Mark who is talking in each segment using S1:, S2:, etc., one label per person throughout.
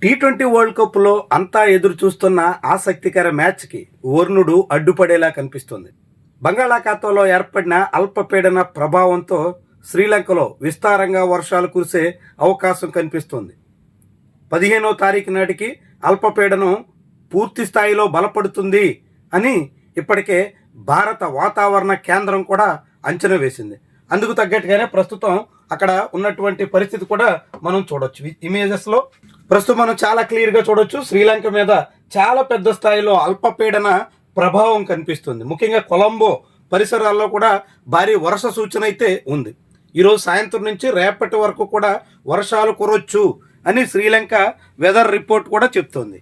S1: T20 world కప్లో అంతా ఎదురు చూస్తున్న ఆసక్తికర మ్యాచ్కి వర్ణుడు అడ్డుపడేలా కనిపిస్తుంది. బంగాళాఖాతంలో ఏర్పడిన అల్పపీడన ప్రభావంతో శ్రీలంకలో విస్తారంగా వర్షాలు కురిసే అవకాశం కనిపిస్తుంది. 15వ తారీఖు నాటికి అల్పపీడనం పూర్తి స్థాయిలో బలపడుతుంది అని ఇప్పటికే భారత వాతావరణ కేంద్రం కూడా అంచనా వేసింది. అందుకు తగ్గట్టుగానే ప్రస్తుతం అక్కడ ఉన్నటువంటి పరిస్థితి కూడా మనం చూడొచ్చు. ఇమేజెస్లో ప్రస్తుతం మనం చాలా క్లియర్గా చూడొచ్చు. శ్రీలంక మీద చాలా పెద్ద స్థాయిలో అల్పపీడన ప్రభావం కనిపిస్తుంది. ముఖ్యంగా కొలంబో పరిసరాల్లో కూడా భారీ వర్ష సూచన అయితే ఉంది. ఈరోజు సాయంత్రం నుంచి రేపటి వరకు కూడా వర్షాలు కురవచ్చు అని శ్రీలంక వెదర్ రిపోర్ట్ కూడా చెప్తోంది.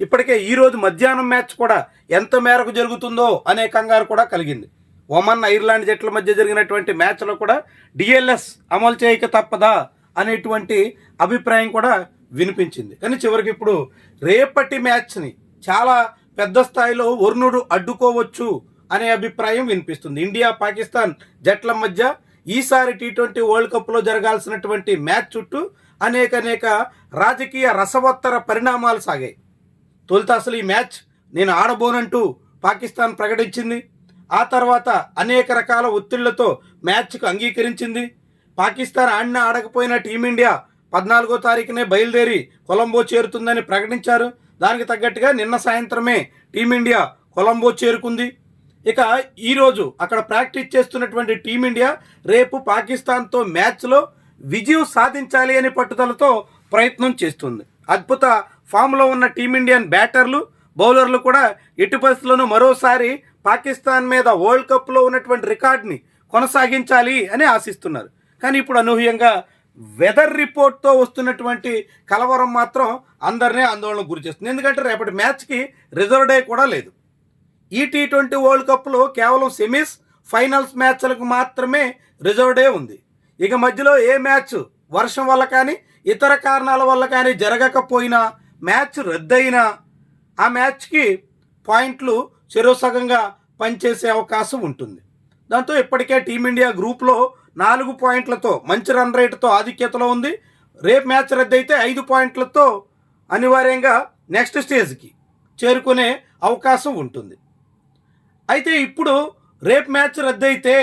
S1: ఇప్పటికే ఈరోజు మధ్యాహ్నం మ్యాచ్ కూడా ఎంత మేరకు జరుగుతుందో అనే కంగారు కూడా కలిగింది. ఒమన్ ఐర్లాండ్ జట్ల మధ్య జరిగినటువంటి మ్యాచ్లో కూడా డిఎల్ఎస్ అమలు చేయక తప్పదా అనేటువంటి అభిప్రాయం కూడా వినిపించింది. కానీ చివరికి ఇప్పుడు రేపటి మ్యాచ్ని చాలా పెద్ద స్థాయిలో వర్ణుడు అడ్డుకోవచ్చు అనే అభిప్రాయం వినిపిస్తుంది. ఇండియా పాకిస్తాన్ జట్ల మధ్య ఈసారి టీ20 వరల్డ్ కప్లో జరగాల్సినటువంటి మ్యాచ్ చుట్టూ అనేక రాజకీయ రసవత్తర పరిణామాలు సాగాయి. తొలుత అసలు ఈ మ్యాచ్ నేను ఆడబోనంటూ పాకిస్తాన్ ప్రకటించింది. ఆ తర్వాత అనేక రకాల ఒత్తిళ్లతో మ్యాచ్కు అంగీకరించింది. పాకిస్తాన్ ఆడినా ఆడకపోయినా టీమిండియా 14వ తారీఖునే బయలుదేరి కొలంబో చేరుతుందని ప్రకటించారు. దానికి తగ్గట్టుగా నిన్న సాయంత్రమే టీమిండియా కొలంబో చేరుకుంది. ఇక ఈరోజు అక్కడ ప్రాక్టీస్ చేస్తున్నటువంటి టీమిండియా రేపు పాకిస్తాన్తో మ్యాచ్లో విజయం సాధించాలి అనే పట్టుదలతో ప్రయత్నం చేస్తుంది. అద్భుత ఫామ్లో ఉన్న టీమిండియన్ బ్యాటర్లు బౌలర్లు కూడా ఎట్టి పరిస్థితుల్లోనూ మరోసారి పాకిస్తాన్ మీద వరల్డ్ కప్లో ఉన్నటువంటి రికార్డ్ని కొనసాగించాలి అని ఆశిస్తున్నారు. కానీ ఇప్పుడు అనూహ్యంగా వెదర్ రిపోర్ట్తో వస్తున్నటువంటి కలవరం మాత్రం అందరినీ ఆందోళనకు గురి చేస్తుంది. ఎందుకంటే రేపటి మ్యాచ్కి రిజర్వ్ డే కూడా లేదు. ఈ టీ20 వరల్డ్ కప్లో కేవలం సెమీస్ ఫైనల్స్ మ్యాచ్లకు మాత్రమే రిజర్వ్ డే ఉంది. ఇక మధ్యలో ఏ మ్యాచ్ వర్షం వల్ల కానీ ఇతర కారణాల వల్ల కానీ జరగకపోయినా మ్యాచ్ రద్దయినా ఆ మ్యాచ్కి పాయింట్లు చెరోసగంగా పనిచేసే అవకాశం ఉంటుంది. దాంతో ఇప్పటికే టీమిండియా గ్రూప్లో 4 పాయింట్లతో మంచి రన్ రేటుతో ఆధిక్యతలో ఉంది. రేపు మ్యాచ్ రద్దయితే 5 పాయింట్లతో అనివార్యంగా నెక్స్ట్ స్టేజ్కి చేరుకునే అవకాశం ఉంటుంది. అయితే ఇప్పుడు రేపు మ్యాచ్ రద్దయితే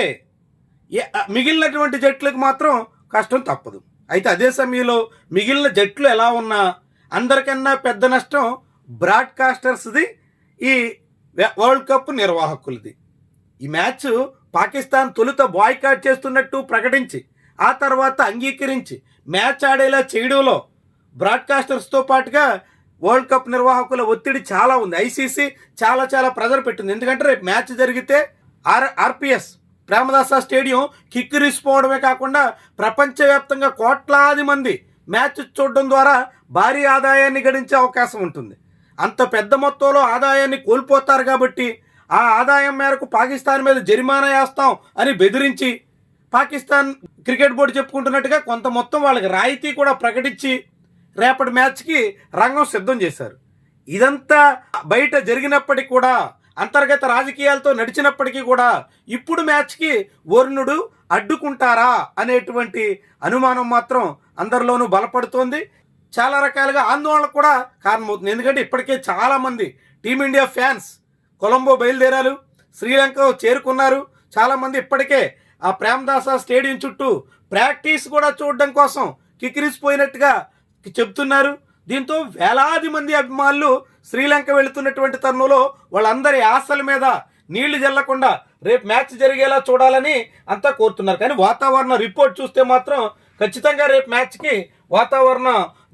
S1: మిగిలినటువంటి జట్లకు మాత్రం కష్టం తప్పదు. అయితే అదే సమయంలో మిగిలిన జట్లు ఎలా ఉన్నా అందరికన్నా పెద్ద నష్టం బ్రాడ్కాస్టర్స్ది, ఈ వరల్డ్ కప్ నిర్వాహకులది. ఈ మ్యాచ్ పాకిస్తాన్ తొలుత బాయ్కాట్ చేస్తున్నట్టు ప్రకటించి ఆ తర్వాత అంగీకరించి మ్యాచ్ ఆడేలా చేయడంలో బ్రాడ్కాస్టర్స్తో పాటుగా వరల్డ్ కప్ నిర్వాహకుల ఒత్తిడి చాలా ఉంది. ఐసీసీ చాలా ప్రెజర్ పెట్టింది. ఎందుకంటే రేపు మ్యాచ్ జరిగితే ఆర్పిఎస్ ప్రేమదాస స్టేడియం కిక్కిరిసిపోవడమే కాకుండా ప్రపంచవ్యాప్తంగా కోట్లాది మంది మ్యాచ్ చూడడం ద్వారా భారీ ఆదాయాన్ని గడించే అవకాశం ఉంటుంది. అంత పెద్ద మొత్తంలో ఆదాయాన్ని కోల్పోతారు కాబట్టి ఆ ఆదాయం మేరకు పాకిస్తాన్ మీద జరిమానా వేస్తాం అని బెదిరించి పాకిస్తాన్ క్రికెట్ బోర్డు చెప్పుకుంటున్నట్టుగా కొంత మొత్తం వాళ్ళకి రాయితీ కూడా ప్రకటించి రేపటి మ్యాచ్కి రంగం సిద్ధం చేశారు. ఇదంతా బయట జరిగినప్పటికీ కూడా అంతర్గత రాజకీయాలతో నడిచినప్పటికీ కూడా ఇప్పుడు మ్యాచ్కి వర్ణుడు అడ్డుకుంటారా అనేటువంటి అనుమానం మాత్రం అందరిలోనూ బలపడుతోంది. చాలా రకాలుగా ఆందోళనకు కూడా కారణమవుతుంది. ఎందుకంటే ఇప్పటికే చాలామంది టీమిండియా ఫ్యాన్స్ కొలంబో బయలుదేరారు, శ్రీలంక చేరుకున్నారు. చాలామంది ఇప్పటికే ఆ ప్రేమదాస స్టేడియం చుట్టూ ప్రాక్టీస్ కూడా చూడడం కోసం కిక్కిరిసిపోయినట్టుగా చెప్తున్నారు. దీంతో వేలాది మంది అభిమానులు శ్రీలంక వెళుతున్నటువంటి తరుణంలో వాళ్ళందరి ఆశల మీద నీళ్లు జల్లకుండా రేపు మ్యాచ్ జరిగేలా చూడాలని అంతా కోరుతున్నారు. కానీ వాతావరణ రిపోర్ట్ చూస్తే మాత్రం ఖచ్చితంగా రేపు మ్యాచ్కి వాతావరణ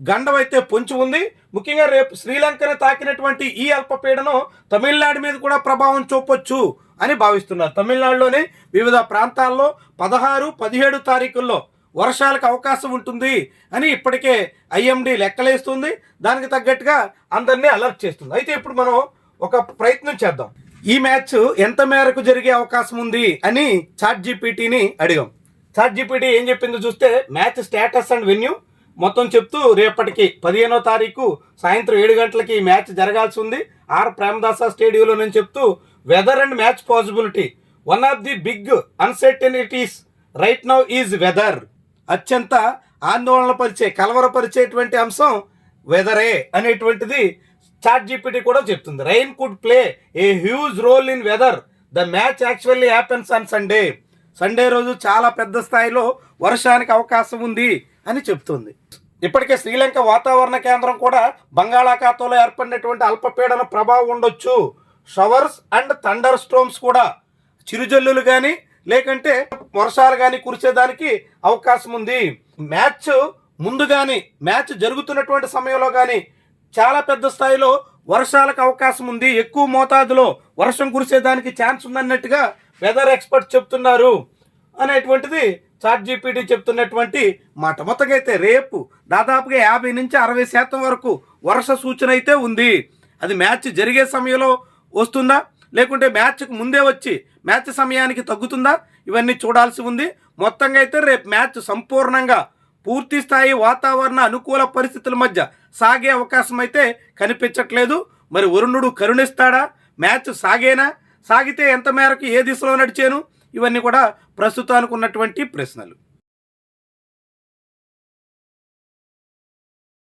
S1: గండం అయితే పొంచి ఉంది. ముఖ్యంగా రేపు శ్రీలంకను తాకినటువంటి ఈ అల్పపీడనం తమిళనాడు మీద కూడా ప్రభావం చూపొచ్చు అని భావిస్తున్నారు. తమిళనాడులోని వివిధ ప్రాంతాల్లో 16, 17 తారీఖుల్లో వర్షాలకు అవకాశం ఉంటుంది అని ఇప్పటికే ఐఎండీ లెక్కలేస్తుంది. దానికి తగ్గట్టుగా అందరినీ అలర్ట్ చేస్తుంది. అయితే ఇప్పుడు మనం ఒక ప్రయత్నం చేద్దాం. ఈ మ్యాచ్ ఎంత మేరకు జరిగే అవకాశం ఉంది అని చాట్‌జీపీటీని అడిగాం. చాట్‌జీపీటీ ఏం చెప్పిందో చూస్తే మ్యాచ్ స్టేటస్ అండ్ వెన్యూ మొత్తం చెప్తూ రేపటికి 15వ తారీఖు సాయంత్రం 7 గంటలకి ఈ మ్యాచ్ జరగాల్సి ఉంది ప్రేమదాస స్టేడియంలో నేను చెప్తూ weather and match possibility one of the big uncertainties right now is weather. అత్యంత ఆందోళన పరిచే కలవరపరిచేటువంటి అంశం వెదరే అనేటువంటిది చాట్ జీపీటీ కూడా చెప్తుంది. Rain could play a huge role in whether. The match actually happens on Sunday. Sunday రోజు చాలా పెద్ద స్థాయిలో వర్షానికి అవకాశం ఉంది అని చెప్తుంది. ఇప్పటికే శ్రీలంక వాతావరణ కేంద్రం కూడా బంగాళాఖాతంలో ఏర్పడినటువంటి అల్పపీడన ప్రభావం ఉండొచ్చు. షవర్స్ అండ్ థండర్ స్టోమ్స్ కూడా, చిరుజల్లులు కానీ లేకంటే వర్షాలు కానీ కురిసేదానికి అవకాశం ఉంది. మ్యాచ్ ముందు కానీ మ్యాచ్ జరుగుతున్నటువంటి సమయంలో కానీ చాలా పెద్ద స్థాయిలో వర్షాలకు అవకాశం ఉంది, ఎక్కువ మోతాదులో వర్షం కురిసేదానికి ఛాన్స్ ఉందన్నట్టుగా వెదర్ ఎక్స్పర్ట్స్ చెప్తున్నారు అనేటువంటిది చాట్ జీపీటీ చెప్తున్నటువంటి మాట. మొత్తంగా అయితే రేపు దాదాపుగా 50 నుంచి 60% వరకు వర్ష సూచన అయితే ఉంది. అది మ్యాచ్ జరిగే సమయంలో వస్తుందా లేకుంటే మ్యాచ్కు ముందే వచ్చి మ్యాచ్ సమయానికి తగ్గుతుందా, ఇవన్నీ చూడాల్సి ఉంది. మొత్తంగా అయితే రేపు మ్యాచ్ సంపూర్ణంగా పూర్తి స్థాయి వాతావరణ అనుకూల పరిస్థితుల మధ్య సాగే అవకాశం అయితే కనిపించట్లేదు. మరి వరుణుడు కరుణిస్తాడా, మ్యాచ్ సాగేనా, సాగితే ఎంత మేరకు ఏ దిశలో నడిచేను, ఇవన్నీ కూడా ప్రస్తుతానికి ఉన్నటువంటి ప్రశ్నలు.